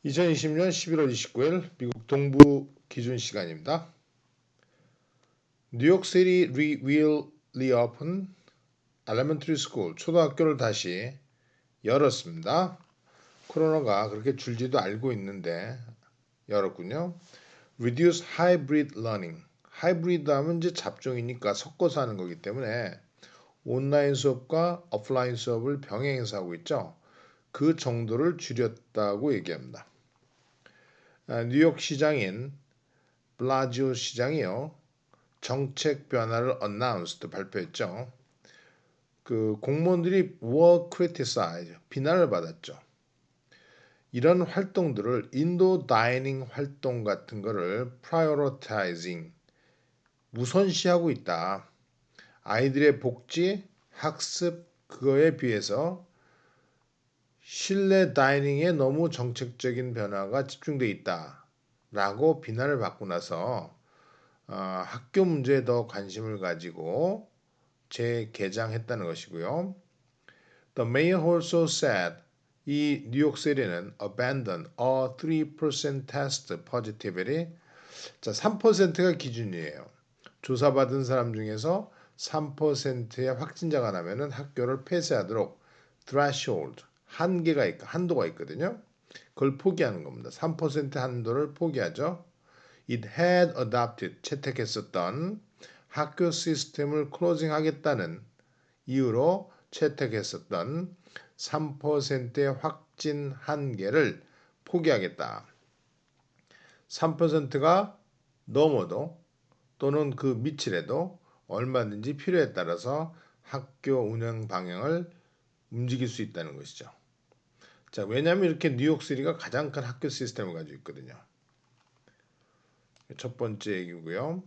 2020년 11월 29일 미국 동부 기준 시간입니다. 뉴욕 시티 will reopen elementary school 초등학교를 다시 열었습니다. 코로나가 그렇게 줄지도 알고 있는데 열었군요. Reduce hybrid learning. 하이브리드 하면 이제 잡종이니까 섞어서 하는 거기 때문에 온라인 수업과 오프라인 수업을 병행해서 하고 있죠. 그 정도를 줄였다고 얘기합니다. 뉴욕 시장인 블라지오 시장이요. 정책 변화를 announced 발표했죠. 그 공무원들이 were criticized 비난을 받았죠. 이런 활동들을 인도 다이닝 활동 같은 거를 prioritizing 우선시하고 있다. 아이들의 복지, 학습 그거에 비해서 실내 다이닝에 너무 정책적인 변화가 집중돼 있다. 라고 비난을 받고 나서 학교 문제에 더 관심을 가지고 재개장했다는 것이고요. The mayor also said 이 뉴욕 시리는 abandon a 3% test positivity. 자, 3%가 기준이에요. 조사받은 사람 중에서 3%의 확진자가 나면은 학교를 폐쇄하도록 threshold 한도가 있거든요. 그걸 포기하는 겁니다. 3% 한도를 포기하죠. It had adopted 채택했었던 학교 시스템을 클로징하겠다는 이유로 채택했었던 3%의 확진 한계를 포기하겠다. 3%가 넘어도 또는 그 밑이라도 얼마든지 필요에 따라서 학교 운영 방향을 움직일 수 있다는 것이죠. 자, 왜냐하면 이렇게 뉴욕시티가 가장 큰 학교 시스템을 가지고 있거든요. 첫 번째 얘기고요.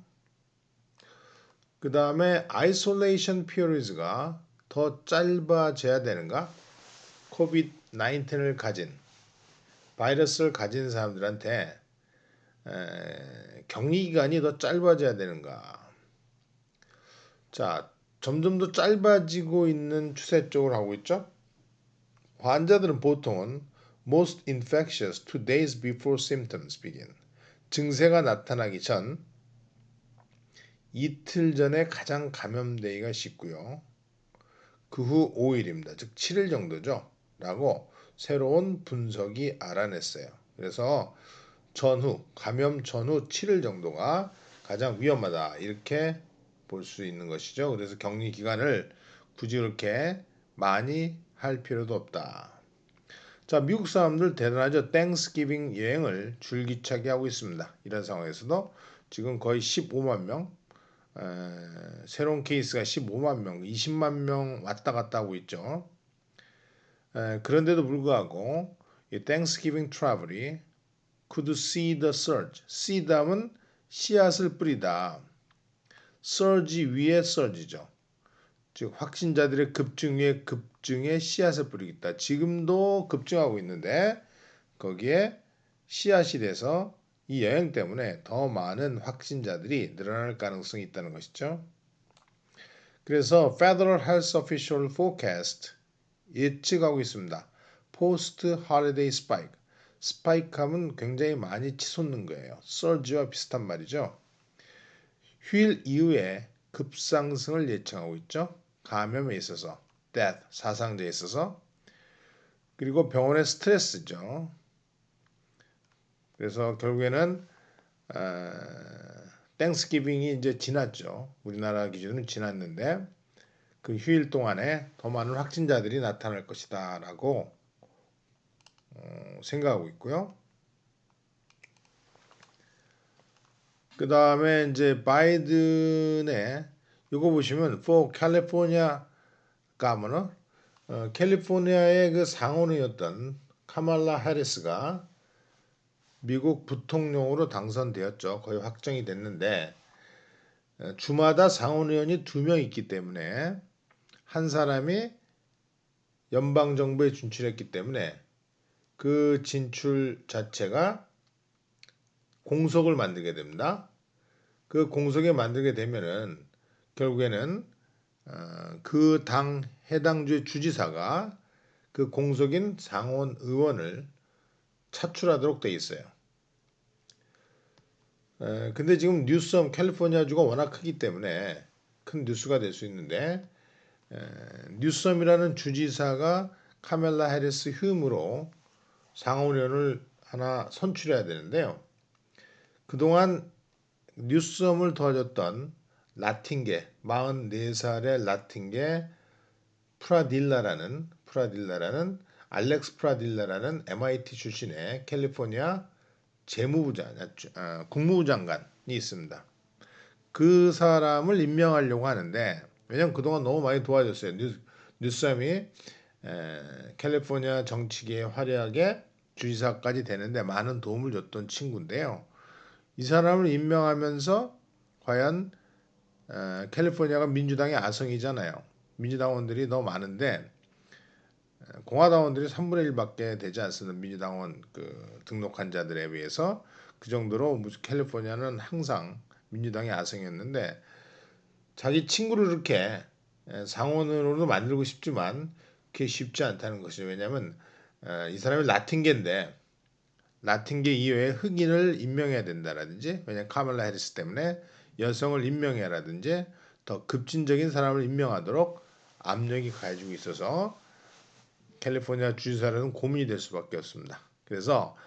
그 다음에 isolation period가 더 짧아져야 되는가? COVID-19을 가진 바이러스를 가진 사람들한테 격리 기간이 더 짧아져야 되는가? 자, 점점 더 짧아지고 있는 추세 쪽으로 하고 있죠. 환자들은 보통은 most infectious 2 days before symptoms begin. 증세가 나타나기 전 이틀 전에 가장 감염되기가 쉽고요. 그 후 5일입니다. 즉 7일 정도죠. 라고 새로운 분석이 알아냈어요. 그래서 감염 전후 7일 정도가 가장 위험하다. 이렇게 볼 수 있는 것이죠. 그래서 격리 기간을 굳이 그렇게 많이 할 필요도 없다. 자, 미국 사람들 대단하죠. 땡스기빙 여행을 줄기차게 하고 있습니다. 이런 상황에서도 지금 거의 15만 명, 새로운 케이스가 15만 명, 20만 명 왔다 갔다 하고 있죠. 그런데도 불구하고 이 땡스기빙 트래블이 could see the surge. see 다음은 씨앗을 뿌리다. surge 위에 surge죠. 즉 확진자들의 급증 위에 급증에 씨앗을 뿌리겠다. 지금도 급증하고 있는데 거기에 씨앗이 돼서 이 여행 때문에 더 많은 확진자들이 늘어날 가능성이 있다는 것이죠. 그래서 Federal Health Official Forecast 예측하고 있습니다. Post Holiday Spike. 스파이크하면 굉장히 많이 치솟는 거예요. surge와 비슷한 말이죠. 휴일 이후에 급상승을 예측하고 있죠. 감염에 있어서, death, 사상자에 있어서. 그리고 병원의 스트레스죠. 그래서 결국에는 땡스기빙이 이제 지났죠. 우리나라 기준으로 지났는데 그 휴일 동안에 더 많은 확진자들이 나타날 것이다라고 생각하고 있고요. 그 다음에 이제 바이든의 이거 보시면 for California governor 캘리포니아의 그 상원의였던 카말라 해리스가 미국 부통령으로 당선되었죠. 거의 확정이 됐는데 주마다 상원의원이 2명 있기 때문에 한 사람이 연방정부에 진출했기 때문에 그 진출 자체가 공석을 만들게 됩니다. 그 공석에 만들게 되면은 결국에는 그 당 해당 주의 주지사가 그 공석인 상원 의원을 차출하도록 돼 있어요. 근데 지금 뉴섬 캘리포니아주가 워낙 크기 때문에 큰 뉴스가 될 수 있는데 뉴섬이라는 주지사가 카멜라 해리스 흉으로 상원의원을 하나 선출해야 되는데요. 그동안 뉴섬을 도와줬던 라틴계 44살의 라틴계 프라딜라라는 알렉스 프라딜라라는 MIT 출신의 캘리포니아 국무부 장관이 있습니다. 그 사람을 임명하려고 하는데 왜냐면 그동안 너무 많이 도와줬어요. 뉴섬이 캘리포니아 정치계에 화려하게 주지사까지 되는데 많은 도움을 줬던 친구인데요. 이 사람을 임명하면서 과연 캘리포니아가 민주당의 아성이잖아요. 민주당원들이 너무 많은데 공화당원들이 3분의 1밖에 되지 않습니다. 민주당원 등록한 자들에 비해서 그 정도로 캘리포니아는 항상 민주당의 아성이었는데 자기 친구를 이렇게 상원으로도 만들고 싶지만 그게 쉽지 않다는 것이죠. 왜냐하면 이 사람이 라틴계인데 라틴계 이외에 흑인을 임명해야 된다라든지 왜냐하면 카멀라 해리스 때문에 여성을 임명해라든지 더 급진적인 사람을 임명하도록 압력이 가해지고 있어서 캘리포니아 주지사로는 고민이 될 수밖에 없습니다. 그래서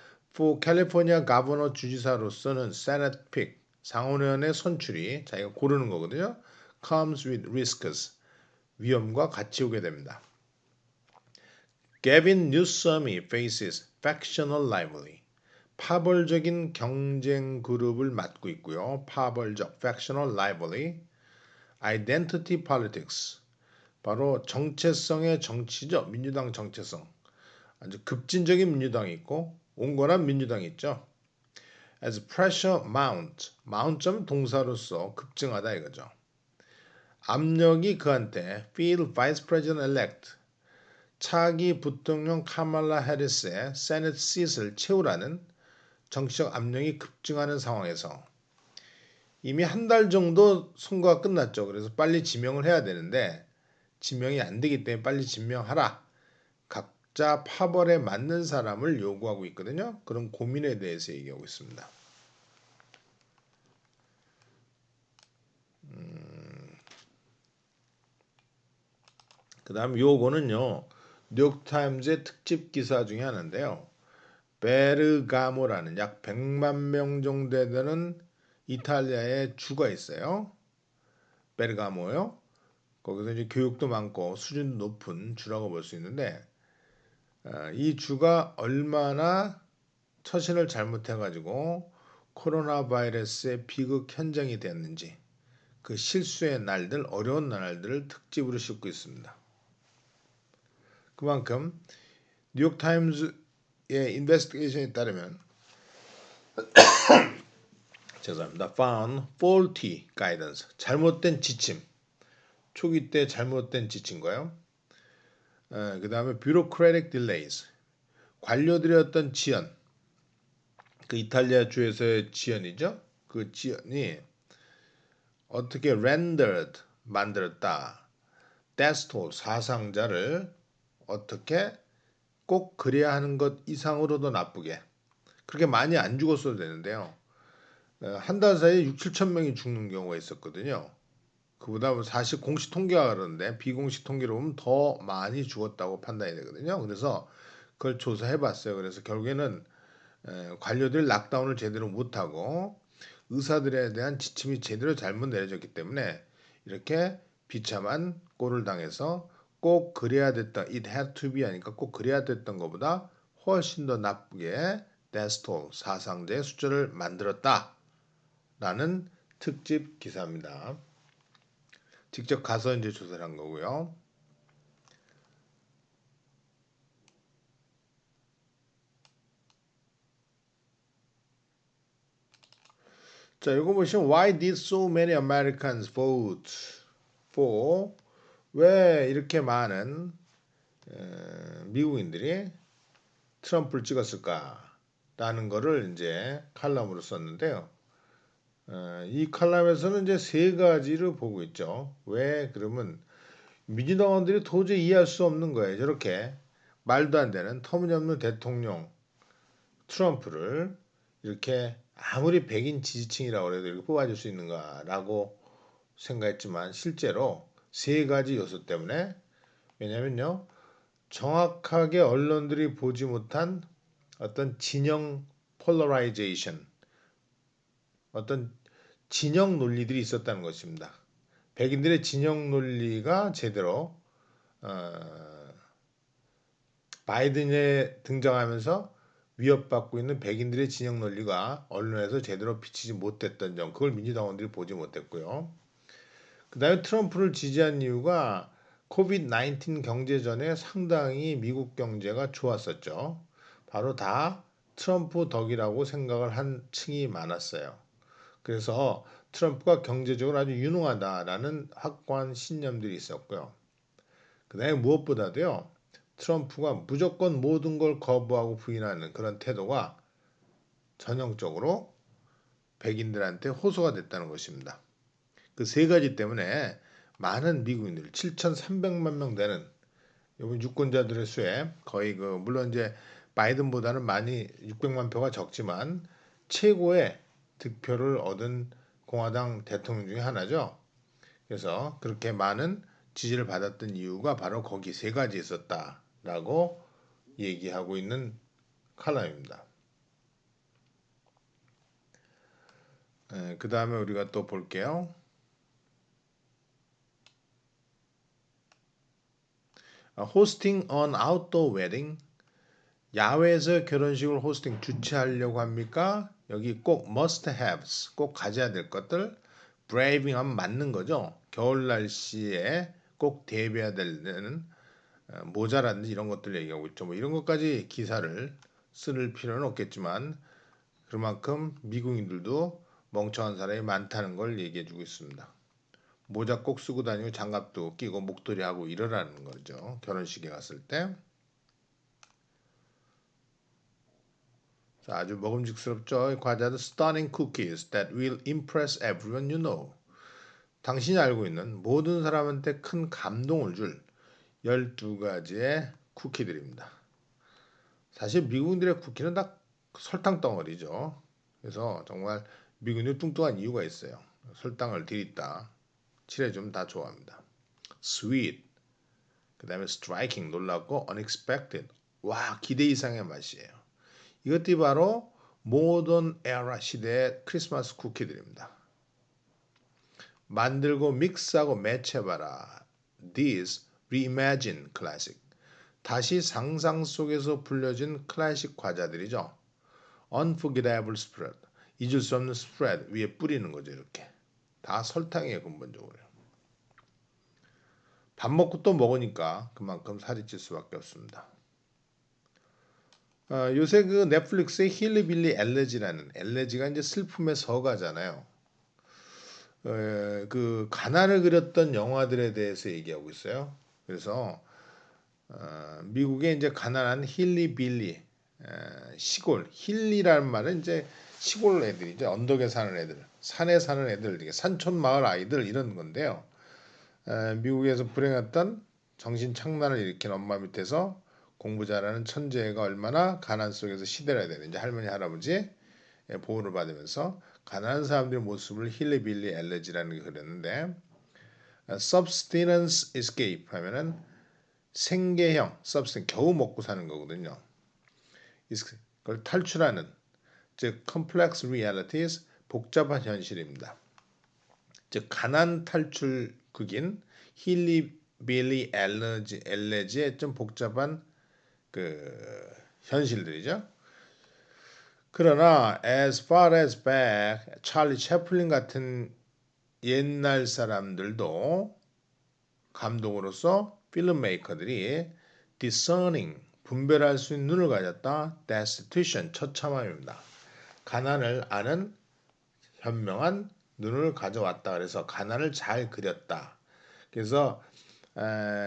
캘리포니아 가버너 주지사로서는 세네트 픽 상원의원의 선출이 자기가 고르는 거거든요. comes with risks 위험과 같이 오게 됩니다. Gavin Newsom이 faces factional rivalry 파벌적인 경쟁 그룹을 맡고 있고요. 파벌적 factional rivalry identity politics 바로 정체성의 정치죠. 민주당 정체성. 아주 급진적인 민주당이 있고 온건한 민주당이 있죠. As pressure mount점 동사로서 급증하다 이거죠. 압력이 그한테 feel vice president elect 차기 부통령 카말라 해리스의 세네트 시트를 채우라는 정치적 압력이 급증하는 상황에서 이미 한 달 정도 선거가 끝났죠. 그래서 빨리 지명을 해야 되는데 지명이 안 되기 때문에 빨리 지명하라. 각자 파벌에 맞는 사람을 요구하고 있거든요. 그런 고민에 대해서 얘기하고 있습니다. 그 다음 요거는요. 뉴욕타임즈의 특집 기사 중에 하나인데요. 베르가모라는 약 100만 명 정도 되는 이탈리아의 주가 있어요. 베르가모요. 거기서 이제 교육도 많고 수준도 높은 주라고 볼 수 있는데 이 주가 얼마나 처신을 잘못해가지고 코로나 바이러스의 비극 현장이 되었는지 그 실수의 날들, 어려운 날들을 특집으로 싣고 있습니다. 그만큼 뉴욕타임즈의 인베스티게이션에 따르면 죄송합니다. found faulty guidance 잘못된 지침 초기 때 잘못된 지침과요. 그 다음에 bureaucratic delays 관료들의 어떤 지연 그 이탈리아 주에서의 지연이죠. 그 지연이 어떻게 rendered 만들었다. death toll 사상자를 어떻게 꼭 그래야 하는 것 이상으로도 나쁘게 그렇게 많이 안 죽었어도 되는데요. 한 달 사이에 6, 7천 명이 죽는 경우가 있었거든요. 그보다 사실 공식 통계가 그러는데 비공식 통계로 보면 더 많이 죽었다고 판단이 되거든요. 그래서 그걸 조사해 봤어요. 그래서 결국에는 관료들 락다운을 제대로 못하고 의사들에 대한 지침이 제대로 잘못 내려졌기 때문에 이렇게 비참한 꼴을 당해서 꼭 그래야 됐다. It had to be 하니까 꼭 그래야 됐던 것보다 훨씬 더 나쁘게 death toll 사상자의 숫자를 만들었다. 라는 특집 기사입니다. 직접 가서 이제 조사를 한 거고요. 자, 이거 보시면 Why did so many Americans vote for 왜 이렇게 많은 미국인들이 트럼프를 찍었을까라는 거를 이제 칼럼으로 썼는데요. 이 칼럼에서는 이제 세 가지를 보고 있죠. 왜 그러면 민주당원들이 도저히 이해할 수 없는 거예요. 저렇게 말도 안 되는 터무니없는 대통령 트럼프를 이렇게 아무리 백인 지지층이라고 해도 이렇게 뽑아줄 수 있는가라고 생각했지만 실제로 세 가지 요소 때문에 왜냐면요 정확하게 언론들이 보지 못한 어떤 진영 폴러라이제이션 어떤 진영 논리들이 있었다는 것입니다. 백인들의 진영 논리가 제대로 바이든에 등장하면서 위협받고 있는 백인들의 진영 논리가 언론에서 제대로 비치지 못했던 점, 그걸 민주당원들이 보지 못했고요. 그 다음에 트럼프를 지지한 이유가 코비드-19 경제전에 상당히 미국 경제가 좋았었죠. 바로 다 트럼프 덕이라고 생각을 한 층이 많았어요. 그래서 트럼프가 경제적으로 아주 유능하다라는 확고한 신념들이 있었고요. 그 다음에 무엇보다도요. 트럼프가 무조건 모든 걸 거부하고 부인하는 그런 태도가 전형적으로 백인들한테 호소가 됐다는 것입니다. 그 세 가지 때문에 많은 미국인들 7,300만 명 되는 이번 유권자들의 수에 거의 물론 이제 바이든보다는 많이 600만 표가 적지만 최고의 득표를 얻은 공화당 대통령 중에 하나죠. 그래서 그렇게 많은 지지를 받았던 이유가 바로 거기 세 가지 있었다라고 얘기하고 있는 칼럼입니다. 그 다음에 우리가 또 볼게요. Hosting an outdoor wedding. 야외에서 결혼식을 호스팅 주최하려고 합니까? 여기 꼭 must haves, 꼭 가져야 될 것들. braving 하면 맞는 거죠. 겨울 날씨에 꼭 대비해야 되는 모자라든지 이런 것들 얘기하고 있죠. 뭐 이런 것까지 기사를 쓸 필요는 없겠지만 그만큼 미국인들도 멍청한 사람이 많다는 걸 얘기해주고 있습니다. 모자 꼭 쓰고 다니고 장갑도 끼고 목도리 하고 이러라는 거죠. 결혼식에 갔을 때. 자, 아주 먹음직스럽죠. 과자도 stunning cookies that will impress everyone you know. 당신이 알고 있는 모든 사람한테 큰 감동을 줄 12가지의 쿠키들입니다. 사실 미국인들의 쿠키는 다 설탕 덩어리죠. 그래서 정말 미국인들이 뚱뚱한 이유가 있어요. 설탕을 들이다 칠해주면 다 좋아합니다. Sweet, 그 다음에 striking, 놀랍고 unexpected, 와 기대 이상의 맛이에요. 이것들이 바로 모던 에라 시대의 크리스마스 쿠키들입니다. 만들고 믹스하고 매치해봐라. These reimagine classic. 다시 상상 속에서 불려진 클래식 과자들이죠. Unforgettable spread. 잊을 수 없는 spread 위에 뿌리는 거죠. 이렇게. 다 설탕이에요. 근본적으로. 밥 먹고 또 먹으니까 그만큼 살이 찔 수밖에 없습니다. 요새 그 넷플릭스의 힐리빌리 엘레지라는 엘레지가 이제 슬픔의 서가잖아요. 그 가난을 그렸던 영화들에 대해서 얘기하고 있어요. 그래서 미국의 이제 가난한 힐리빌리 시골 힐리라는 말은 이제 시골 애들이죠. 언덕에 사는 애들, 산에 사는 애들, 이게 산촌 마을 아이들 이런 건데요. 미국에서 불행했던 정신 착란을 일으킨 엄마 밑에서 공부 잘하는 천재가 얼마나 가난 속에서 시들어야 되는지 할머니 할아버지 보호를 받으면서 가난한 사람들의 모습을 힐리빌리 엘레지라는 게 그랬는데 subsistence escape 하면은 생계형 subsistence 겨우 먹고 사는 거거든요. 그걸 탈출하는 즉 complex realities 복잡한 현실입니다. 즉 가난 탈출 극인 힐리빌리 엘레지의 좀 복잡한 그 현실들이죠. 그러나 as far as back 찰리 채플린 같은 옛날 사람들도 감독으로서 필름메이커들이 discerning 분별할 수 있는 눈을 가졌다. destitution 처참함입니다. 가난을 아는 현명한 눈을 가져왔다. 그래서 가난을 잘 그렸다. 그래서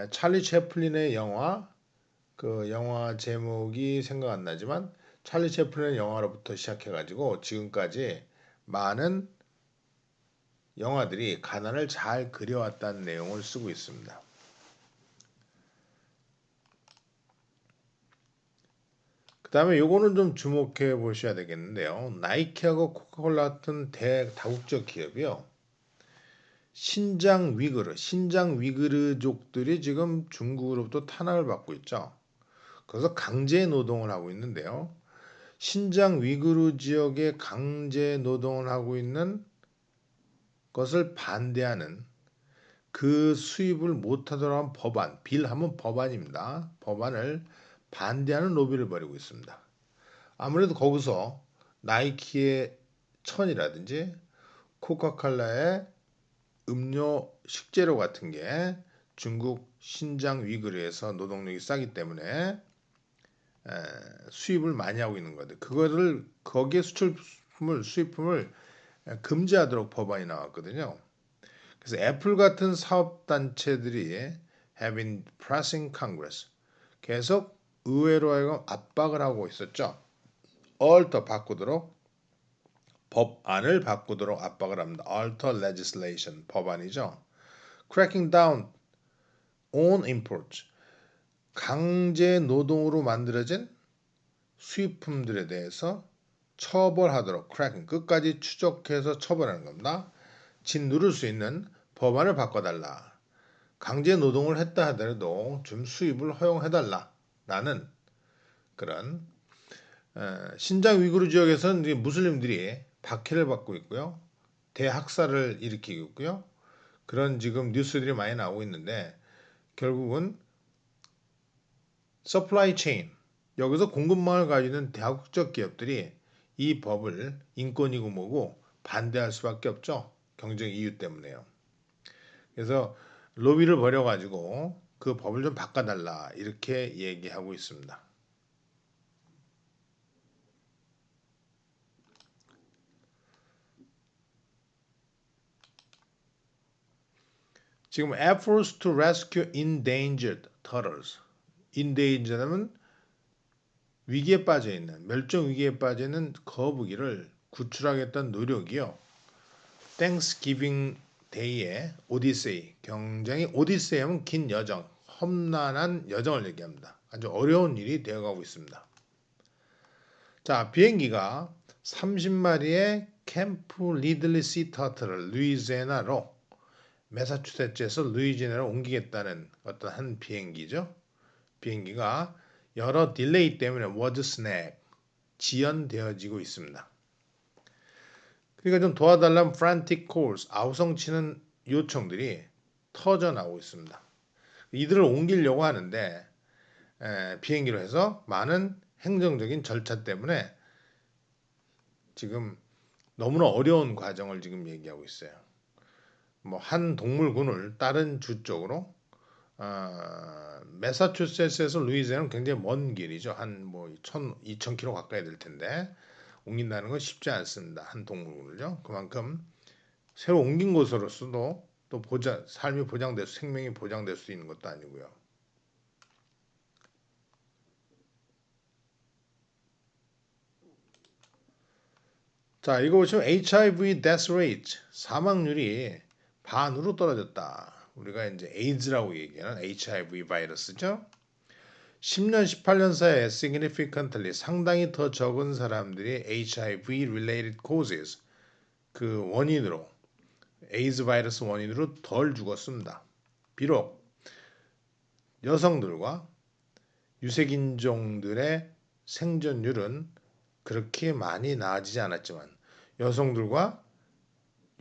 찰리 채플린의 영화 그 영화 제목이 생각 안 나지만 찰리 채플린의 영화로부터 시작해가지고 지금까지 많은 영화들이 가난을 잘 그려왔다는 내용을 쓰고 있습니다. 그 다음에 요거는 좀 주목해 보셔야 되겠는데요. 나이키하고 코카콜라 같은 대다국적 기업이요. 신장 위그르족들이 지금 중국으로부터 탄압을 받고 있죠. 그래서 강제 노동을 하고 있는데요. 신장 위구르 지역에 강제 노동을 하고 있는 것을 반대하는 그 수입을 못하도록 한 법안, 빌하면 법안입니다. 법안을 반대하는 로비를 벌이고 있습니다. 아무래도 거기서 나이키의 천이라든지 코카콜라의 음료 식재료 같은 게 중국 신장 위구르에서 노동력이 싸기 때문에 수입을 많이 하고 있는 거거든. 그거를 거기에 수입품을 금지하도록 법안이 나왔거든요. 그래서 애플 같은 사업 단체들이 have been pressing Congress 계속 의회로 하여금 압박을 하고 있었죠. alter 바꾸도록 법안을 바꾸도록 압박을 합니다. alter legislation 법안이죠. cracking down on imports 강제 노동으로 만들어진 수입품들에 대해서 처벌하도록 cracking 끝까지 추적해서 처벌하는 겁니다. 짓누를 수 있는 법안을 바꿔달라. 강제 노동을 했다 하더라도 좀 수입을 허용해달라라는 그런 신장 위구르 지역에서는 무슬림들이 박해를 받고 있고요. 대학살을 일으키고 있고요. 그런 지금 뉴스들이 많이 나오고 있는데 결국은 서플라이 체인 여기서 공급망을 가지는 대학국적 기업들이 이 법을 인권이고 뭐고 반대할 수밖에 없죠. 경쟁 이유 때문에요. 그래서 로비를 벌여가지고 그 법을 좀 바꿔달라 이렇게 얘기하고 있습니다. 지금 efforts to rescue endangered turtles. endangered는 위기에 빠져 있는 멸종 위기에 빠져 있는 거북이를 구출하겠다는 노력이요. 땡스기빙 데이의 오디세이 굉장히 오디세이하면 긴 여정, 험난한 여정을 얘기합니다. 아주 어려운 일이 되어가고 있습니다. 자, 비행기가 30마리의 캠프 리들리 씨 터틀을 루이지애나로 매사추세츠에서 루이지애나로 옮기겠다는 어떤 한 비행기죠. 비행기가 여러 딜레이 때문에 워드 스냅 지연되어지고 있습니다. 그러니까 좀 도와달라는 frantic calls 아우성치는 요청들이 터져 나오고 있습니다. 이들을 옮기려고 하는데 비행기로 해서 많은 행정적인 절차 때문에 지금 너무나 어려운 과정을 지금 얘기하고 있어요. 뭐 한 동물군을 다른 주 쪽으로 매사추세츠에서 루이지애나는 굉장히 먼 길이죠. 한 뭐 2,000km 가까이 될 텐데 옮긴다는 건 쉽지 않습니다. 한 동물군을요. 그만큼 새로 옮긴 곳으로서도 또 삶이 보장될 생명이 보장될 수 있는 것도 아니고요. 자, 이거 보시면 HIV death rate 사망률이 반으로 떨어졌다. 우리가 이제 에이즈라고 얘기하는 HIV 바이러스죠. 10년, 18년 사이에 significantly 상당히 더 적은 사람들이 HIV related causes 그 원인으로 에이즈 바이러스 원인으로 덜 죽었습니다. 비록 여성들과 유색인종들의 생존율은 그렇게 많이 나아지지 않았지만 여성들과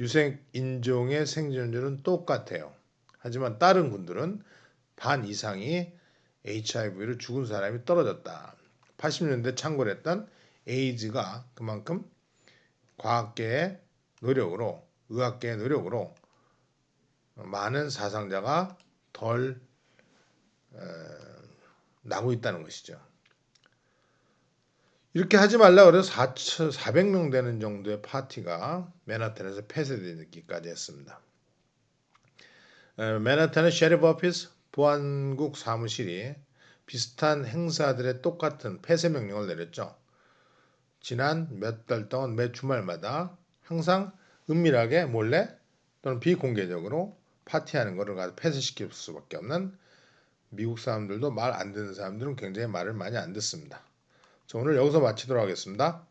유색인종의 생존율은 똑같아요. 하지만 다른 군들은 반 이상이 HIV로 죽은 사람이 떨어졌다. 80년대 창궐했던 에이즈가 그만큼 과학계의 노력으로 의학계의 노력으로 많은 사상자가 덜 나고 있다는 것이죠. 이렇게 하지 말라 그래서 400명 되는 정도의 파티가 맨하탄에서 폐쇄되기까지 했습니다. 맨하탄의 셰리프 오피스 보안국 사무실이 비슷한 행사들의 똑같은 폐쇄 명령을 내렸죠. 지난 몇 달 동안 매 주말마다 항상 은밀하게 몰래 또는 비공개적으로 파티하는 것을 가서 폐쇄시킬 수밖에 없는 미국 사람들도 말 안 듣는 사람들은 굉장히 말을 많이 안 듣습니다. 자, 오늘 여기서 마치도록 하겠습니다.